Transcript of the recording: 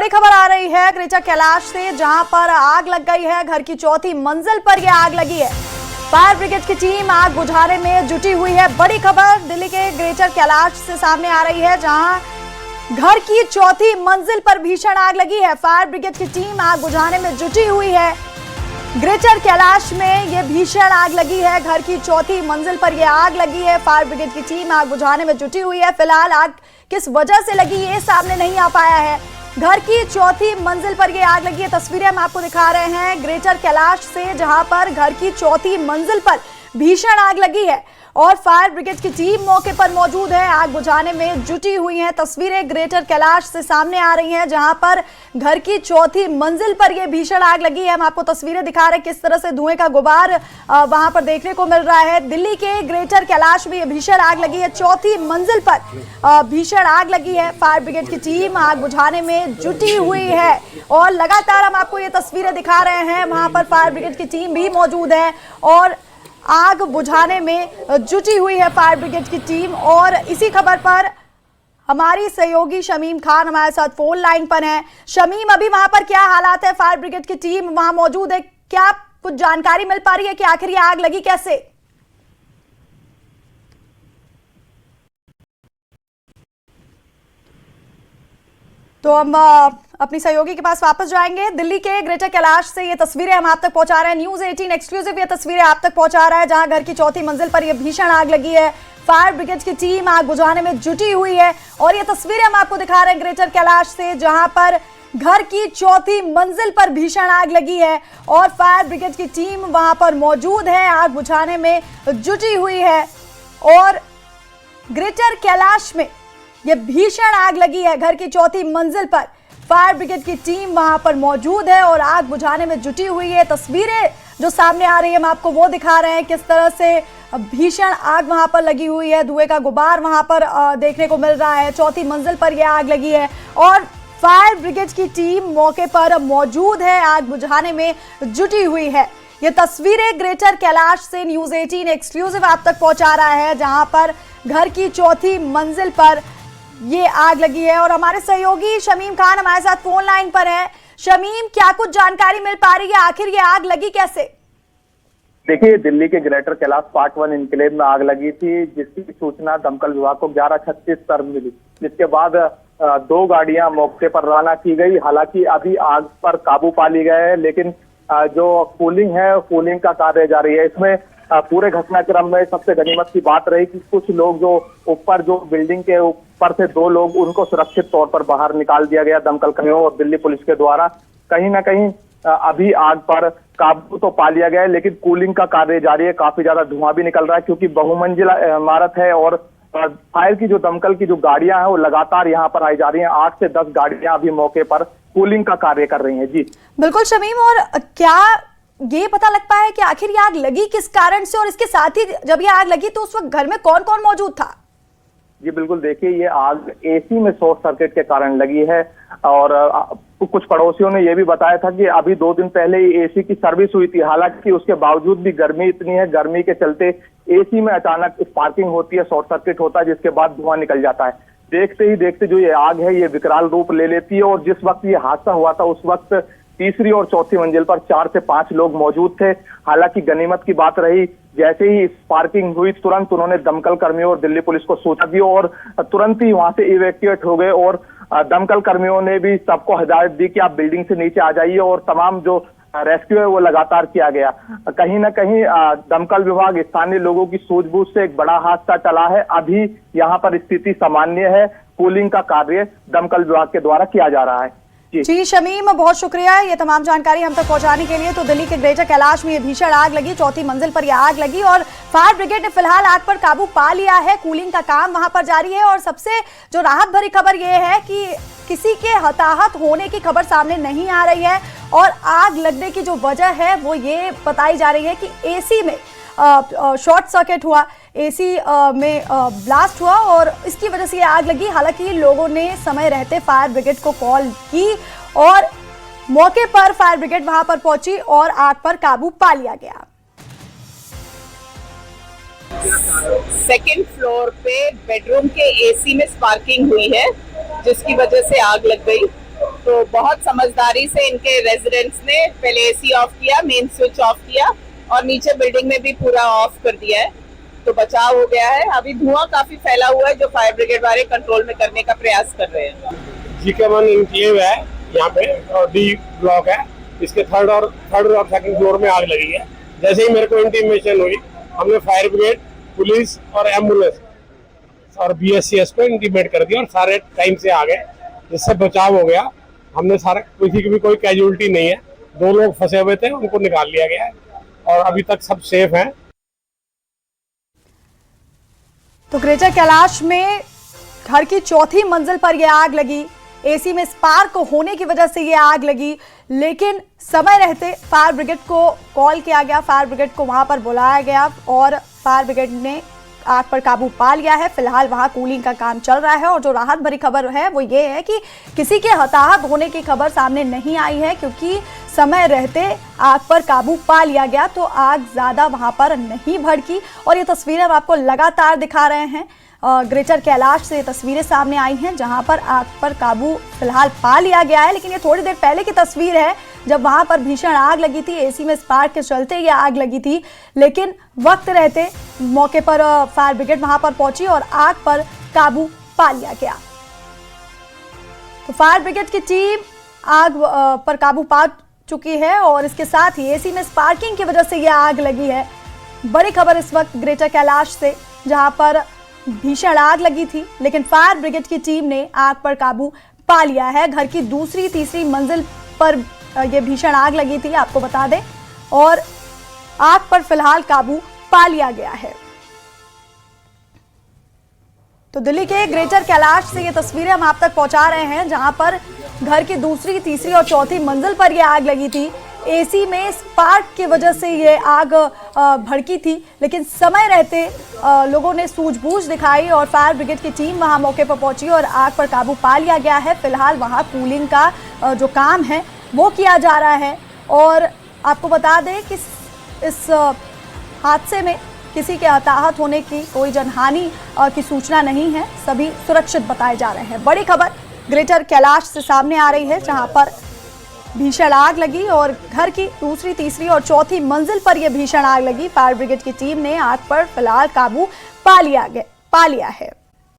बड़ी खबर आ रही है ग्रेटर कैलाश से, जहां पर आग लग गई है। घर की चौथी मंजिल पर यह आग लगी है। फायर ब्रिगेड की टीम आग बुझाने में जुटी हुई है। बड़ी खबर दिल्ली के ग्रेटर कैलाश से सामने आ रही है, जहां घर की चौथी मंजिल पर भीषण आग लगी है। फायर ब्रिगेड की टीम आग बुझाने में जुटी हुई है। ग्रेटर कैलाश में यह भीषण आग लगी है। घर की चौथी मंजिल पर यह आग लगी है। फायर ब्रिगेड की टीम आग बुझाने में जुटी हुई है। फिलहाल आग किस वजह से लगी ये सामने नहीं आ पाया है। घर की चौथी मंजिल पर यह आग लगी है। तस्वीरें हम आपको दिखा रहे हैं ग्रेटर कैलाश से, जहां पर घर की चौथी मंजिल पर भीषण आग लगी है और फायर ब्रिगेड की टीम मौके पर मौजूद है, आग बुझाने में जुटी हुई है। तस्वीरें ग्रेटर कैलाश से सामने आ रही हैं, जहां पर घर की चौथी मंजिल पर यह भीषण आग लगी है। हम आपको तस्वीरें दिखा रहे हैं किस तरह से धुएं का गुबार वहां पर देखने को मिल रहा है। दिल्ली के ग्रेटर कैलाश में यह भीषण आग लगी है। चौथी मंजिल पर भीषण आग लगी है। फायर ब्रिगेड की टीम आग बुझाने में जुटी हुई है और लगातार हम आपको ये तस्वीरें दिखा रहे हैं। वहां पर फायर ब्रिगेड की टीम भी मौजूद है और आग बुझाने में जुटी हुई है फायर ब्रिगेड की टीम। और इसी खबर पर हमारी सहयोगी शमीम खान हमारे साथ फोन लाइन पर हैं। शमीम, अभी वहां पर क्या हालात है? फायर ब्रिगेड की टीम वहां मौजूद है, क्या कुछ जानकारी मिल पा रही है कि आखिर ये आग लगी कैसे? तो हम अपनी सहयोगी के पास वापस जाएंगे। दिल्ली के ग्रेटर कैलाश से ये तस्वीरें हम आप तक पहुंचा रहे हैं। न्यूज़ 18 एक्सक्लूसिव ये तस्वीरें आप तक पहुंचा रहा है, जहां घर की चौथी मंजिल पर यह भीषण आग लगी है। फायर ब्रिगेड की टीम आग बुझाने में जुटी हुई है और ये तस्वीरें हम आपको दिखा रहे हैं ग्रेटर कैलाश से, जहां पर घर की चौथी मंजिल पर भीषण आग लगी है और फायर ब्रिगेड की टीम वहां पर मौजूद है, आग बुझाने में जुटी हुई है। और ग्रेटर कैलाश में यह भीषण आग लगी है। घर की चौथी मंजिल पर फायर ब्रिगेड की टीम वहां पर मौजूद है और आग बुझाने में जुटी हुई है। तस्वीरें जो सामने आ रही है हम आपको वो दिखा रहे हैं, किस तरह से भीषण आग वहां पर लगी हुई है। धुएं का गुबार वहां पर देखने को मिल रहा है। चौथी मंजिल पर यह आग लगी है और फायर ब्रिगेड की टीम मौके पर मौजूद है, आग बुझाने में जुटी हुई है। ये तस्वीरें ग्रेटर कैलाश से न्यूज़ 18 एक्सक्लूसिव आप तक पहुंचा रहा है, जहां पर घर की चौथी मंजिल पर ये आग लगी है। और हमारे सहयोगी शमीम खान हमारे साथ फोन लाइन पर है। शमीम, क्या कुछ जानकारी मिल पा रही है, आखिर ये आग लगी कैसे? देखिए, दिल्ली के ग्रेटर कैलाश पार्ट 1 इनक्लेव में आग लगी थी, जिसकी सूचना दमकल विभाग को 11:36 पर मिली, जिसके बाद 2 गाड़ियां मौके पर रवाना की गई। हालांकि अभी आग पर काबू पा ली गए है, लेकिन जो कूलिंग है, कूलिंग का कार्य जारी है। इसमें पूरे घटनाक्रम में सबसे गनीमत की बात रही कि कुछ लोग जो ऊपर, जो बिल्डिंग के ऊपर से 2 लोग, उनको सुरक्षित तौर पर बाहर निकाल दिया गया दमकल कर्मियों और दिल्ली पुलिस के द्वारा। कहीं ना कहीं अभी आग पर काबू तो पा लिया गया है, लेकिन कूलिंग का कार्य जारी है। काफी ज्यादा धुआं भी निकल रहा है, क्योंकि बहुमंजिला इमारत है और फायर की जो दमकल की जो गाड़ियां हैं वो लगातार यहाँ पर आई जा रही हैं। 8 से 10 गाड़ियां अभी मौके पर कूलिंग का कार्य कर रही हैं। जी बिल्कुल शमीम, और क्या ये पता लग पाया है कि आखिर ये आग लगी किस कारण से? और इसके साथ ही जब ये आग लगी तो उस वक्त घर में कौन कौन मौजूद था? जी बिल्कुल, देखिए, ये आग एसी में शॉर्ट सर्किट के कारण लगी है और कुछ पड़ोसियों ने यह भी बताया था कि अभी 2 दिन पहले ही एसी की सर्विस हुई थी। हालांकि उसके बावजूद भी गर्मी इतनी है, गर्मी के चलते एसी में अचानक स्पार्किंग होती है, शॉर्ट सर्किट होता है, जिसके बाद धुआं निकल जाता है। देखते ही देखते जो ये आग है ये विकराल रूप ले लेती है और जिस वक्त ये हादसा हुआ था उस वक्त तीसरी और चौथी मंजिल पर 4 से 5 लोग मौजूद थे। हालांकि गनीमत की बात रही, जैसे ही स्पार्किंग हुई तुरंत उन्होंने दमकल कर्मियों और दिल्ली पुलिस को सूचना दी और तुरंत ही वहां से इवैक्यूएट हो गए। और दमकल कर्मियों ने भी सबको हिदायत दी कि आप बिल्डिंग से नीचे आ जाइए और तमाम जो रेस्क्यू है वो लगातार किया गया। कहीं ना कहीं दमकल विभाग, स्थानीय लोगों की सूझबूझ से एक बड़ा हादसा टला है। अभी यहाँ पर स्थिति सामान्य है। कूलिंग का कार्य दमकल विभाग के द्वारा किया जा रहा है। जी शमीम, बहुत शुक्रिया ये तमाम जानकारी हम तक पहुंचाने के लिए। तो दिल्ली के ग्रेटर कैलाश में ये भीषण आग लगी, चौथी मंजिल पर यह आग लगी और फायर ब्रिगेड ने फिलहाल आग पर काबू पा लिया है। कूलिंग का काम वहां पर जारी है और सबसे जो राहत भरी खबर यह है कि किसी के हताहत होने की खबर सामने नहीं आ रही है और आग लगने की जो वजह है वो ये बताई जा रही है कि एसी में शॉर्ट सर्किट हुआ, एसी में ब्लास्ट हुआ और इसकी वजह से ये आग लगी। हालांकि लोगों ने समय रहते फायर ब्रिगेड को कॉल की और मौके पर फायर ब्रिगेड वहां पर पहुंची और आग पर काबू पा लिया गया। सेकेंड फ्लोर पे बेडरूम के एसी में स्पार्किंग हुई है, जिसकी वजह से आग लग गई। तो बहुत समझदारी से इनके रेजिडेंट्स ने पहले एसी ऑफ किया, मेन स्विच ऑफ किया और नीचे बिल्डिंग में भी पूरा ऑफ कर दिया है, तो बचाव हो गया है। अभी धुआं काफी फैला हुआ है जो फायर ब्रिगेड वाले कंट्रोल में करने का प्रयास कर रहे हैं। GK1 इनक्लेव है यहाँ पे और D ब्लॉक है, इसके थर्ड और सेकंड फ्लोर में आग लगी है। जैसे ही मेरे को इंटीमेशन हुई, हमने फायर ब्रिगेड, पुलिस और एम्बुलेंस और BSCS को इंटीमेट कर दिया और सारे टाइम से आ गए, जिससे बचाव हो गया। हमने सारे, किसी की भी कोई कैजुअलिटी नहीं है। 2 लोग फंसे हुए थे, उनको निकाल लिया गया है और अभी तक सब सेफ हैं। तो ग्रेटर कैलाश में घर की 4थी मंजिल पर यह आग लगी। एसी में स्पार्क होने की वजह से यह आग लगी, लेकिन समय रहते फायर ब्रिगेड को कॉल किया गया, फायर ब्रिगेड को वहां पर बुलाया गया और फायर ब्रिगेड ने आग पर काबू पा लिया है। फिलहाल वहां कूलिंग का काम चल रहा है और जो राहत भरी खबर है वो ये है कि किसी के हताहत होने की खबर सामने नहीं आई है, क्योंकि समय रहते आग पर काबू पा लिया गया, तो आग ज्यादा वहां पर नहीं भड़की। और ये तस्वीरें हम आपको लगातार दिखा रहे हैं। ग्रेटर कैलाश से तस्वीरें सामने आई हैं जहां पर आग पर काबू फिलहाल पा लिया गया है, लेकिन ये थोड़ी देर पहले की तस्वीर है जब वहां पर भीषण आग लगी थी। एसी में स्पार्क के चलते ये आग लगी थी, लेकिन वक्त रहते मौके पर फायर ब्रिगेड वहां पर पहुंची और आग पर काबू पा लिया गया। तो फायर ब्रिगेड की टीम आग पर काबू पा चुकी है और इसके साथ ही एसी में स्पार्किंग की वजह से यह आग लगी है। बड़ी खबर इस वक्त ग्रेटर कैलाश से, जहां पर भीषण आग लगी थी, लेकिन फायर ब्रिगेड की टीम ने आग पर काबू पा लिया है। घर की दूसरी तीसरी मंजिल पर यह भीषण आग लगी थी, आपको बता दें, और आग पर फिलहाल काबू पा लिया गया है। तो दिल्ली के ग्रेटर कैलाश से ये तस्वीरें हम आप तक पहुंचा रहे हैं, जहां पर घर की दूसरी तीसरी और चौथी मंजिल पर यह आग लगी थी। एसी में स्पार्क की वजह से ये आग भड़की थी, लेकिन समय रहते लोगों ने सूझबूझ दिखाई और फायर ब्रिगेड की टीम वहां मौके पर पहुंची और आग पर काबू पा लिया गया है। फिलहाल वहां कूलिंग का जो काम है वो किया जा रहा है। और आपको बता दें कि इस हादसे में किसी के हताहत होने की, कोई जनहानि की सूचना नहीं है, सभी सुरक्षित बताए जा रहे हैं। बड़ी खबर ग्रेटर कैलाश से सामने आ रही है, जहां पर भीषण आग लगी और घर की दूसरी तीसरी और चौथी मंजिल पर यह भीषण आग लगी। फायर ब्रिगेड की टीम ने आग पर फिलहाल काबू पा लिया है।